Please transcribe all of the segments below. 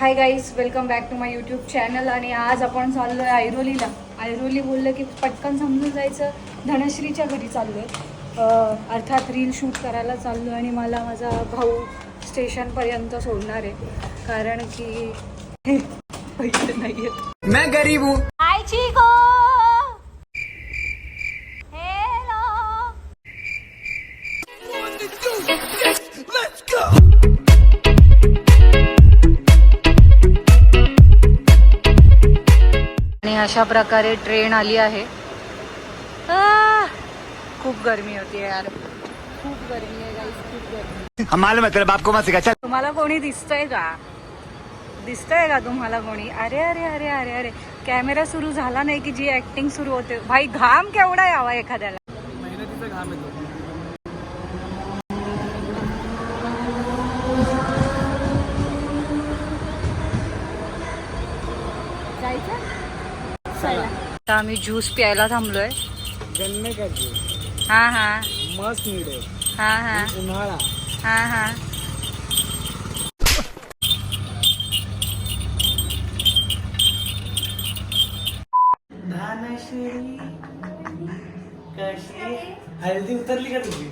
High guys, welcome back to my YouTube channel. आणि आज आपण चाललो आहे ऐरोलीला. ऐरोली बोललं की पटकन समजून जायचं धनश्रीच्या घरी चाललो आहे. अर्थात रील शूट करायला चाललो आहे आणि मला माझा भाऊ स्टेशनपर्यंत सोडणार आहे कारण की पैसे नाही आहेत. मैं गरीब हूँ. हाय चिको. हेलो. Let's go. आणि अशा प्रकारे ट्रेन आली आहे. खूप गरमी होती यार, खूप गरमी आहे गाईस, खूप गरमी. हम मालूम है तेरे बाप को मत सिखा. चल. तुम्हाला कोणी दिसतंय का? दिसतंय का तुम्हाला कोणी? अरे अरे अरे अरे अरे, कॅमेरा सुरू झाला नाही की जी ऍक्टिंग सुरू होते. भाई घाम केवढा यावा एखाद्याला. मेहनतीचा घाम येतो. आता आम्ही ज्यूस प्यायला थांबलोय. गन्ने का ज्यूस हा हा मस्त मिळते. हा हा उन्हाळा. हा हा. हळदी उतरली का तुझी?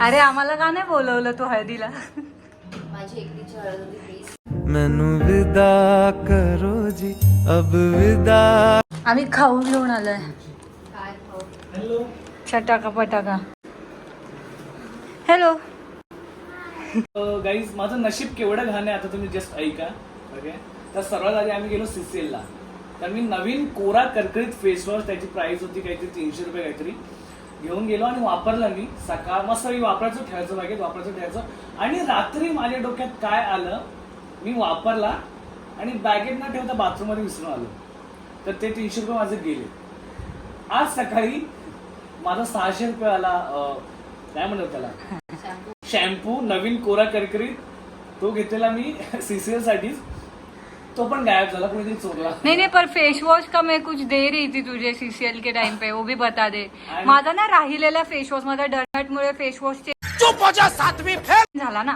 अरे आम्हाला का नाही बोलवलं तू हळदीला? माझी एकटीची हळद होती प्लीज. मैनू विदा करो जी अब विदा. आम्ही खाऊ घेऊन आलोय. काय खाऊ? हॅलो. चटाका पटाका. हॅलो. गाईज, माझं नशीब केवढं घाण आहे आता तुम्ही जस्ट ऐका. ओके, तर सर्वात आधी आम्ही गेलो CCL ला. तर मी नवीन कोरा करकरीत फेस वॉश, त्याची प्राइस होती काहीतरी 300 रुपये काहीतरी, घेऊन गेलो आणि वापरला. मी सकाळ मस्त मी वापरायचं ठेवायचं, बागेत वापरायचं ठेवायचं. आणि रात्री माझ्या डोक्यात काय आलं, मी वापरला आणि बॅगेत न ठेवता बाथरूम मध्ये विसरून आलो. तर ते 300 रुपये माझे गेले. आज सकाळी माझा 600 रुपये आला. काय म्हणतात त्याला, शॅम्पू नवीन कोरा करकरीत, तो घेतलेला मी CCL साठीच. तो पण गायब झाला, कोणीतरी चोरला. नहीं पर फेस वॉश का मैं कुछ दे रही थी तुझे CCL के टाइम पे, वो भी बता दे. माझा ना राहिलेला फेस वॉश, माझा डरनट मुळे फेस वॉश झाला ना,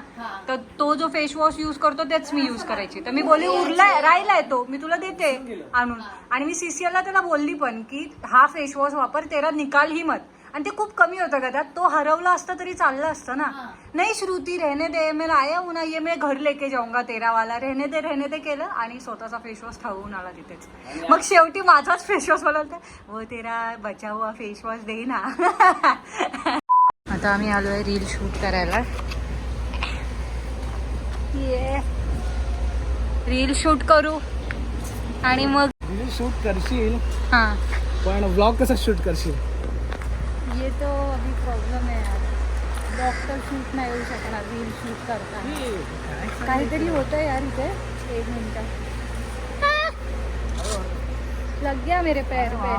तर तो जो फेस वॉश युज करतो तेच मी युज करायची. तर मी बोलली उरलाय, राहिलाय तो, मी तुला देते आणून. आणि मी CCL ला त्याला बोलली पण की हा फेस वॉश वापर, तेरा निकाल ही मत. आणि ते खूप कमी होतं का त्यात, तो हरवला असता तरी चाललं असतं ना. नाही श्रुती रहने दे, मैं आया हूं ना, ये मैं घर लेके जाऊंगा तेरा वाला, रहने दे केलं आणि स्वतःचा फेस वॉश ठेवून आला तिथेच. मग शेवटी माझाच फेस वॉश बोलवते, वो तेरा बचा हुआ फेस वॉश दे ना. आता आम्ही आलोय रील शूट करायला. ये रील शूट करू आणि मग शूट करशील, हा. पण व्लॉग कसा शूट करशील? ये तो अभी प्रॉब्लेम है यार, डॉक्टर शूट नाही होऊ शकणार रील शूट करता. काहीतरी होतं यार इथे. 1 मिनिट, लग गया मेरे पैर पे.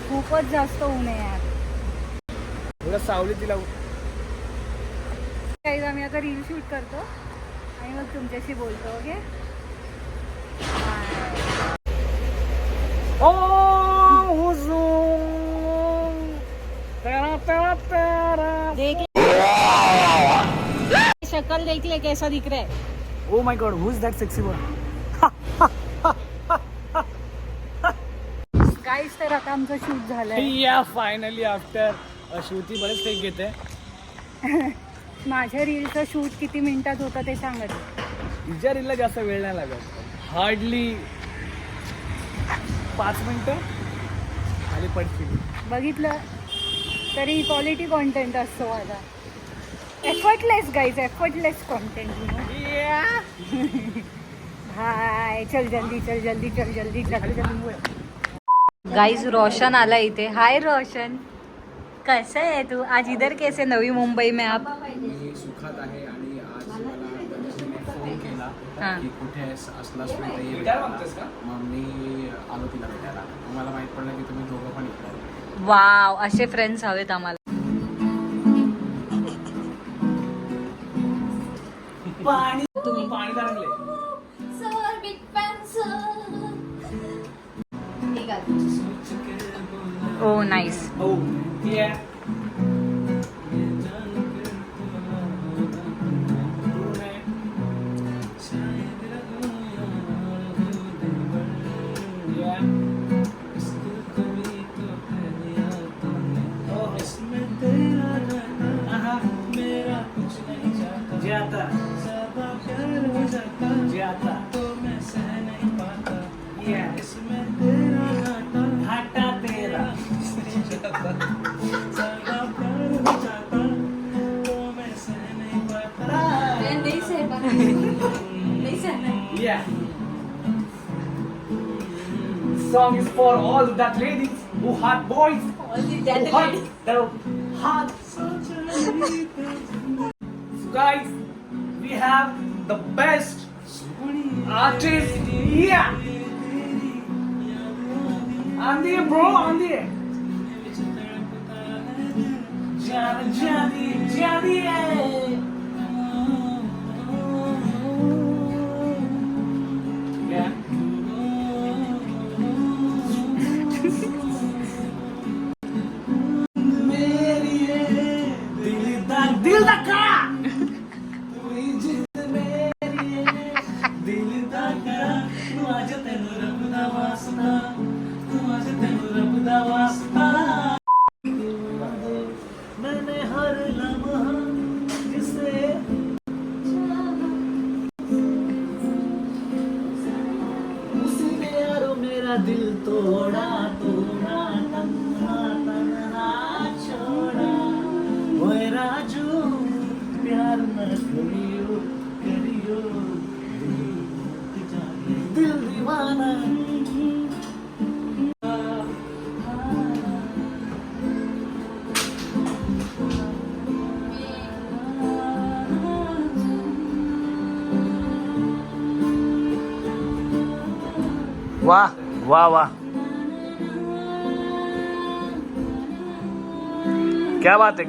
खूपच जास्त ऊन आहे यार. थोडं सावली तिला. काही आम्ही आता रील शूट करतो आणि मग तुमच्याशी बोलतो. ओके. देख शक्ल देख ले कैसा दिख रहा है. Oh my God, who is that sexy boy? Guys, तर आता आमचं शूट झालंय. या फायनली आफ्टर श्रुती बरेच टेक घेते. माझ्या रीलचं शूट किती मिनिटात होतं ते सांगत. तिच्या रीलला जास्त वेळ नाही लागत, हार्डली 5 मिनिटं खाली पडतील. बघितलं तरी क्वालिटी कॉन्टेंट असतो माझा. Effortless guys, effortless content. Hi, चल जल्दी चल जल्दी चल जल्दी चल. गाईज, रोशन आला इथे. हाय रोशन, कसं आहे तू? आज इधर कैसे, नवी मुंबई में आप? मी सुखात आहे आणि आज मला दर्शनने फोन केला की कुठे असलास नाही मग मी आलो तिला भेटायला. मला माहित पडलं की तुम्ही दोघं पण इकडे. वाव, असे फ्रेंड्स हवेत आम्हाला. तुम्ही पाणी तरंगले. Sir big fan sir. ठीक आहे. Oh nice. हो, Yeah. This song is for all that ladies who hot boys. Who hot the hot. So guys, we have the best artist here. Andy, bro, Andy. Johnny. Yeah. दिल धक्का मैंने हर लम्हा जिसे उसने यारो मेरा दिल तोड़ा तन्हा छोड़ा ओए राजू प्यार न करियो दिल दीवाना वाह वाह वाह क्या बात है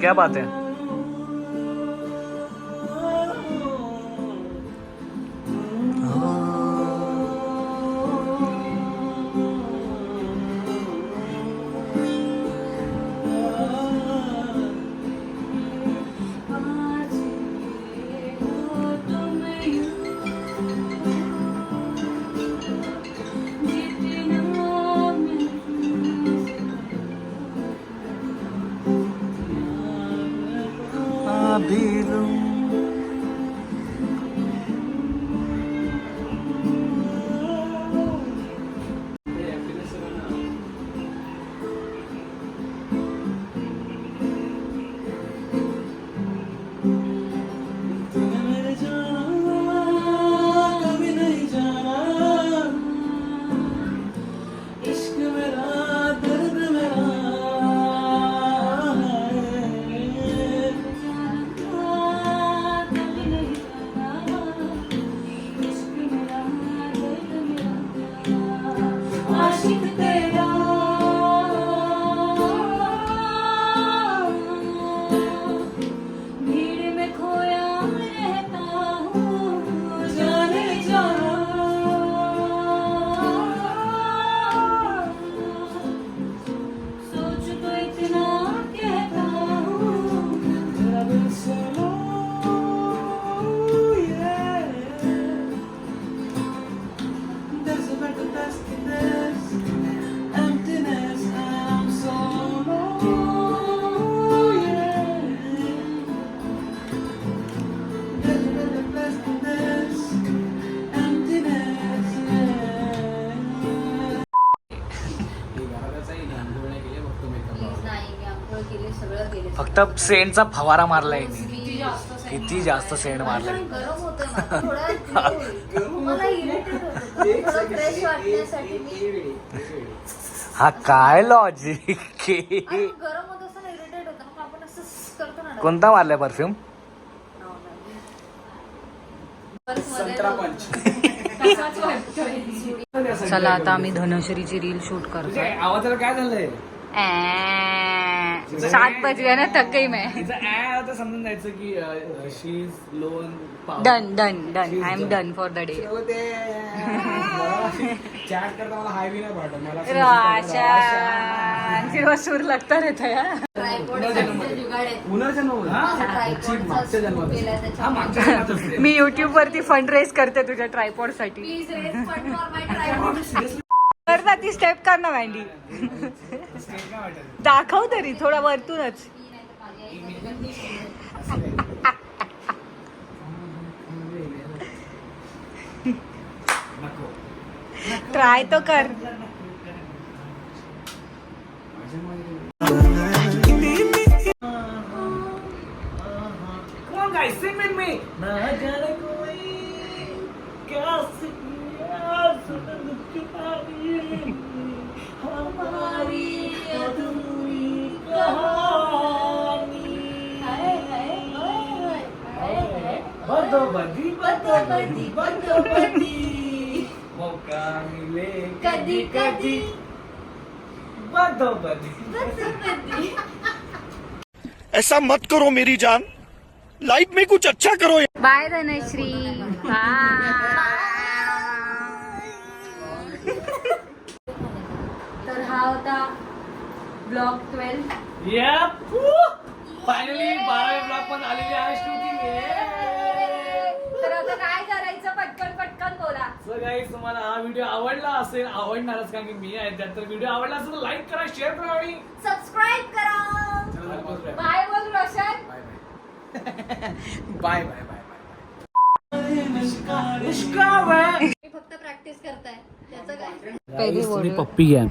फक्त सेंटचा फवारा मारलाय किती जास्त सेंट मारलाय गरम होतं ना थोडं मला इरिटेट होतं थोडं फ्रेश वाटण्यासाठी मी हा काय लॉजिक आणि गरम होत असताना इरिटेट होतं मग आपण असं करतो ना कोणता मारलाय परफ्यूम संत्रा पंच. चला आता आम्ही धनश्रीची रील शूट करतो आवाजाला काय झालंय 7 बज ना थक गई मैं तिचं आता समजून जायचं की she is loan done I am done for the day chat करता मला हाय बी नाही पाठवत मला राशा सूर लगता रहता यार पुनर्जन्म मागच्या जन्मात हा मागच्या जन्मात असते. मी युट्यूब वरती फंड रेज करते तुझ्या ट्रायपॉड साठी please raise fund for my tripod करता ती स्टेप कर ना मँडी दाखव तरी थोडा वरतूनच ट्राय तो कर Come on guys, sing with me. ना जाने कोई कैसी हमारी अधूरी कहानी बदोबदी बदोबदी बदोबदी मौका मिले कधी कधी बदोबदी ऐसा मत करो मेरी जान, लाइफ में कुछ अच्छा करो। बाय धनश्री. तर हा होता ब्लॉग 12. फायनली 12वे ब्लॉग पण आलेले आहे शूटिंग. तर आता काय करायचं पटकन पटकन बोला. सो गाईज तुम्हाला हा व्हिडिओ आवडला असेल, आवडणारच कारण की मी आहे त्यात. तर व्हिडिओ आवडला असेल तर लाईक करा, शेअर करा आणि सबस्क्राईब करा. बाय बोल रोशन. बाय बाय बाय मी फक्त प्रॅक्टिस करताय त्याचं काय पहिली बोल. पप्पी घ्या.